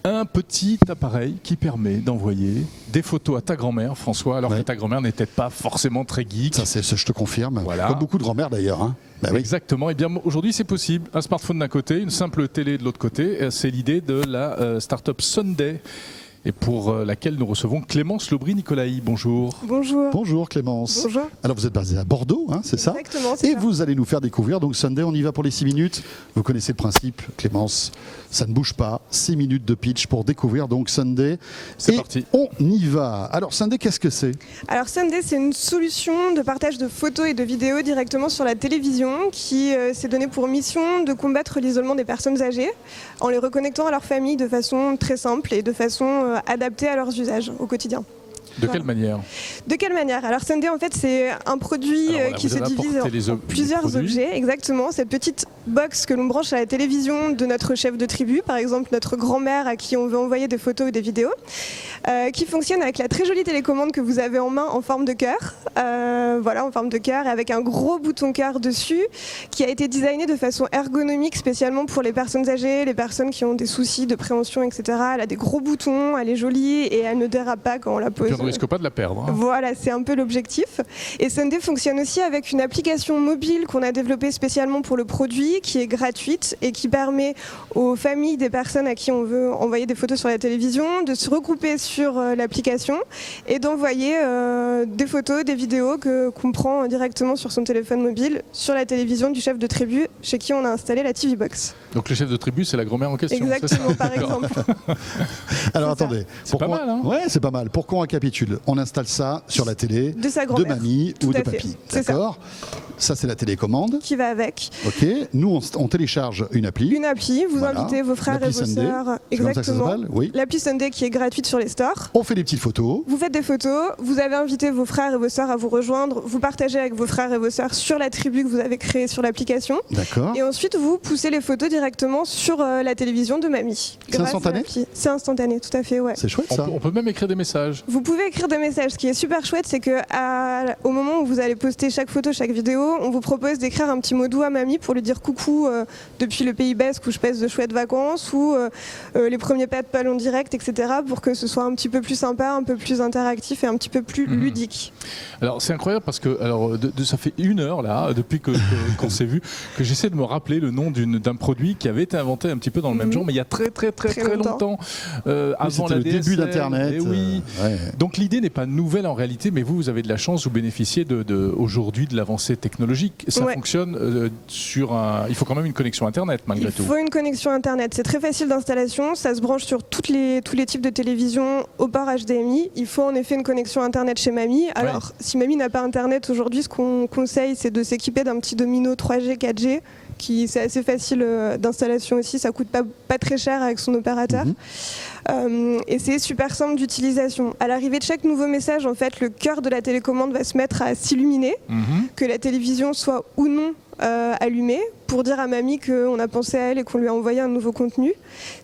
Un petit appareil qui permet d'envoyer des photos à ta grand-mère, François, alors que ta grand-mère n'était pas forcément très geek. Ça, je te confirme. Voilà. Comme beaucoup de grand-mères d'ailleurs. Hein. Bah oui. Exactement. Et bien aujourd'hui, c'est possible. Un smartphone d'un côté, une simple télé de l'autre côté. C'est l'idée de la start-up Sunday, et pour laquelle nous recevons Clémence Lobry-Nicolaï. Bonjour. Bonjour. Bonjour Clémence. Bonjour. Alors vous êtes basée à Bordeaux, hein, c'est ça? Exactement, c'est Et ça. vous allez nous faire découvrir, donc Sunday, on y va pour les 6 minutes. Vous connaissez le principe, Clémence, ça ne bouge pas. 6 minutes de pitch pour découvrir donc Sunday. C'est parti. On y va. Alors Sunday, qu'est-ce que c'est? Alors Sunday, c'est une solution de partage de photos et de vidéos directement sur la télévision qui s'est donnée pour mission de combattre l'isolement des personnes âgées en les reconnectant à leur famille de façon très simple et de façon adaptée à leurs usages au quotidien. De quelle manière? De quelle manière? Alors Sunday, en fait, c'est un produit qui se divise en plusieurs objets. Exactement, cette petite box que l'on branche à la télévision de notre chef de tribu, par exemple notre grand-mère à qui on veut envoyer des photos ou des vidéos, qui fonctionne avec la très jolie télécommande que vous avez en main en forme de cœur, voilà, en forme de cœur, et avec un gros bouton cœur dessus, qui a été designé de façon ergonomique spécialement pour les personnes âgées, les personnes qui ont des soucis de préhension, etc. Elle a des gros boutons, elle est jolie et elle ne dérape pas quand on la pose. On ne risque pas de la perdre. Hein. Voilà, c'est un peu l'objectif. Et Sunday fonctionne aussi avec une application mobile qu'on a développée spécialement pour le produit, qui est gratuite et qui permet aux familles des personnes à qui on veut envoyer des photos sur la télévision de se regrouper sur l'application et d'envoyer des photos, des vidéos qu'on prend directement sur son téléphone mobile sur la télévision du chef de tribu chez qui on a installé la TV Box. Donc le chef de tribu, c'est la grand-mère en question. Exactement, par exemple. Alors attendez, c'est pas mal, hein? Ouais, c'est pas mal. Pourquoi on récapitule? On installe ça sur la télé de sa de mamie ou de papy. D'accord. Ça, c'est la télécommande. Qui va avec. Ok. Nous, on télécharge une appli. Une appli. Vous invitez vos frères et vos sœurs. Exactement. Oui. L'appli Sunday qui est gratuite sur les stores. On fait des petites photos. Vous faites des photos. Vous avez invité vos frères et vos sœurs à vous rejoindre. Vous partagez avec vos frères et vos sœurs sur la tribu que vous avez créée sur l'application. D'accord. Et ensuite, vous poussez les photos directement sur la télévision de mamie. C'est instantané? C'est instantané, tout à fait, ouais. C'est chouette ça. On peut même écrire des messages. Vous pouvez écrire des messages. Ce qui est super chouette, c'est que au moment où vous allez poster chaque photo, chaque vidéo, on vous propose d'écrire un petit mot doux à mamie pour lui dire coucou depuis le Pays Basque où je passe de chouettes vacances ou les premiers pas de ballon direct, etc. pour que ce soit un petit peu plus sympa, un peu plus interactif et un petit peu plus ludique. Alors c'est incroyable parce que ça fait 1 heure là depuis qu'on s'est vu que j'essaie de me rappeler le nom d'un produit qui avait été inventé un petit peu dans le même genre, mais il y a très longtemps, avant la le début d'Internet. Oui. Donc l'idée n'est pas nouvelle en réalité, mais vous avez de la chance, vous bénéficiez aujourd'hui de l'avancée technologique. Ça fonctionne il faut quand même une connexion Internet malgré tout. Il faut une connexion Internet. C'est très facile d'installation. Ça se branche sur tous les types de télévision au port HDMI. Il faut en effet une connexion Internet chez mamie. Alors, si mamie n'a pas Internet aujourd'hui, ce qu'on conseille, c'est de s'équiper d'un petit domino 3G, 4G. C'est assez facile d'installation aussi, ça coûte pas très cher avec son opérateur. Et c'est super simple d'utilisation. À l'arrivée de chaque nouveau message, en fait, le cœur de la télécommande va se mettre à s'illuminer, que la télévision soit ou non allumée, pour dire à mamie qu'on a pensé à elle et qu'on lui a envoyé un nouveau contenu.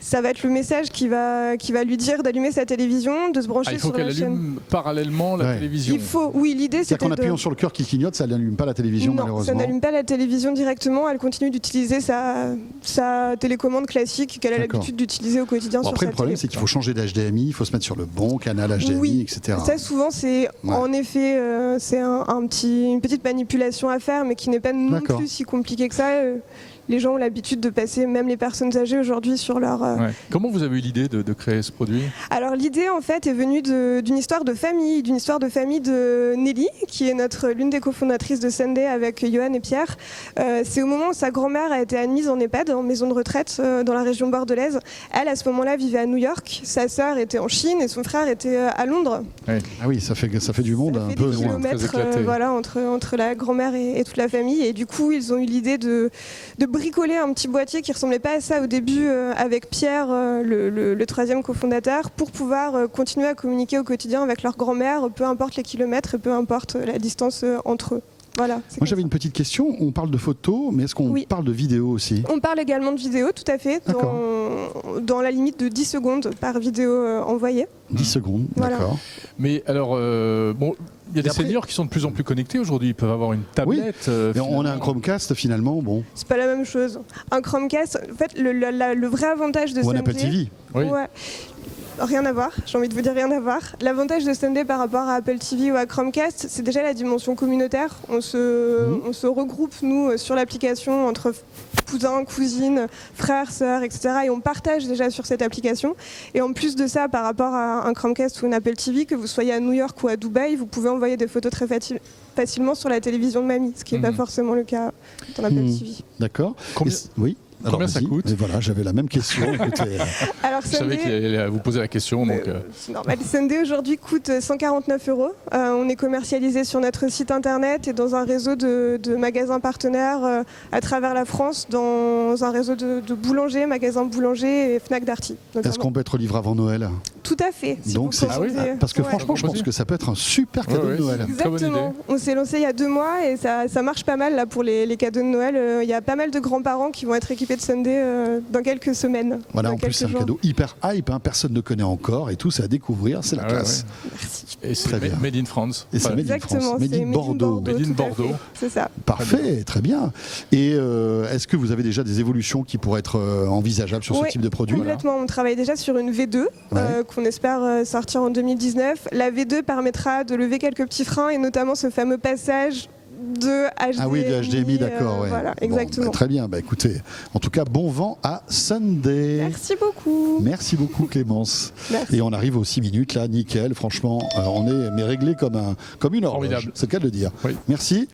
Ça va être le message qui va lui dire d'allumer sa télévision, de se brancher sur la chaîne. Il faut qu'elle allume parablement la télévision. L'idée c'est qu'en appuyant sur le cœur qui clignote, ça n'allume pas la télévision malheureusement. Ça n'allume pas la télévision directement, elle continue d'utiliser sa télécommande classique qu'elle a l'habitude d'utiliser au quotidien sur sa télé. Après le problème c'est qu'il faut changer d'HDMI, il faut se mettre sur le bon canal HDMI, etc. Ça souvent c'est en effet c'est une petite manipulation à faire, mais qui n'est pas non plus si compliqué que ça. Les gens ont l'habitude de passer, même les personnes âgées aujourd'hui, sur leur... Comment vous avez eu l'idée de créer ce produit? Alors l'idée en fait est venue d'une histoire de famille, de Nelly, qui est l'une des cofondatrices de Sunday avec Johan et Pierre. C'est au moment où sa grand-mère a été admise en EHPAD, en maison de retraite, dans la région bordelaise. Elle, à ce moment-là, vivait à New York. Sa sœur était en Chine et son frère était à Londres. Ah oui, ça fait du monde un peu loin. Voilà, entre la grand-mère et toute la famille. Et du coup, ils ont eu l'idée de bricoler un petit boîtier qui ressemblait pas à ça au début avec Pierre, le troisième cofondateur, pour pouvoir continuer à communiquer au quotidien avec leur grand-mère, peu importe les kilomètres et peu importe la distance entre eux. Voilà. c'est Moi comme j'avais une petite question, on parle de photos, mais est-ce qu'on Oui. parle de vidéo aussi? On parle également de vidéo, tout à fait, dans la limite de 10 secondes par vidéo envoyée. 10 secondes, Voilà. d'accord. Mais alors, bon, il y a des après- seniors qui sont de plus en plus connectés aujourd'hui. Ils peuvent avoir une tablette. Mais on a un finalement. Chromecast finalement, bon, C'est pas la même chose. Un Chromecast, en fait, le vrai avantage de ou un Sunday... Apple TV. Oui. Ouais. Rien à voir, j'ai envie de vous dire rien à voir. L'avantage de Sunday par rapport à Apple TV ou à Chromecast, c'est déjà la dimension communautaire. On se regroupe, nous, sur l'application entre cousins, cousines, frères, sœurs, etc. Et on partage déjà sur cette application. Et en plus de ça, par rapport à un Chromecast ou une Apple TV, que vous soyez à New York ou à Dubaï, vous pouvez envoyer des photos très facilement sur la télévision de mamie, ce qui n'est pas forcément le cas dans Apple TV. D'accord. Combien- Oui. Combien ça vas-y. coûte? Mais voilà, j'avais la même question. Écoutez, Alors, Je savais Sunday, qu'il allait vous poser la question. Donc, c'est normal. Sunday aujourd'hui coûte 149 €. On est commercialisé sur notre site internet et dans un réseau de magasins partenaires à travers la France, dans un réseau de boulangers, magasins boulangers et Fnac Darty. notamment. est-ce qu'on peut être livré avant Noël? Tout à fait. si Donc vous c'est commandez. parce que Ouais. franchement, je pense que ça peut être un super cadeau Ouais, de ouais. Noël. Très bonne Exactement. idée. On s'est lancé il y a 2 mois et ça marche pas mal là pour les cadeaux de Noël. Il y a pas mal de grands-parents qui vont être équipés de Sunday dans quelques semaines. Voilà, dans en plus c'est un quelques jours. cadeau hyper hype, hein, personne ne connaît encore et tout, c'est à découvrir, c'est la Ah ouais, classe. et c'est Très bien. made in France. Et c'est Voilà. made in Exactement, France, made c'est in Bordeaux. Made in tout à Bordeaux. fait. C'est ça. Parfait, très bien. Et est-ce que vous avez déjà des évolutions qui pourraient être envisageables sur ce Oui, type de produit? Complètement. On travaille déjà sur une V2 qu'on espère sortir en 2019. La V2 permettra de lever quelques petits freins et notamment ce fameux passage de HDMI. Ah oui, de HDMI, d'accord. Ouais. Voilà, Bon, exactement. bah, très bien, bah, écoutez, en tout cas, bon vent à Sunday. Merci beaucoup. Merci beaucoup Clémence. Merci. Et on arrive aux 6 minutes là, nickel, franchement, on est réglé comme une horloge, Formidable. c'est le cas de le dire. Oui. Merci.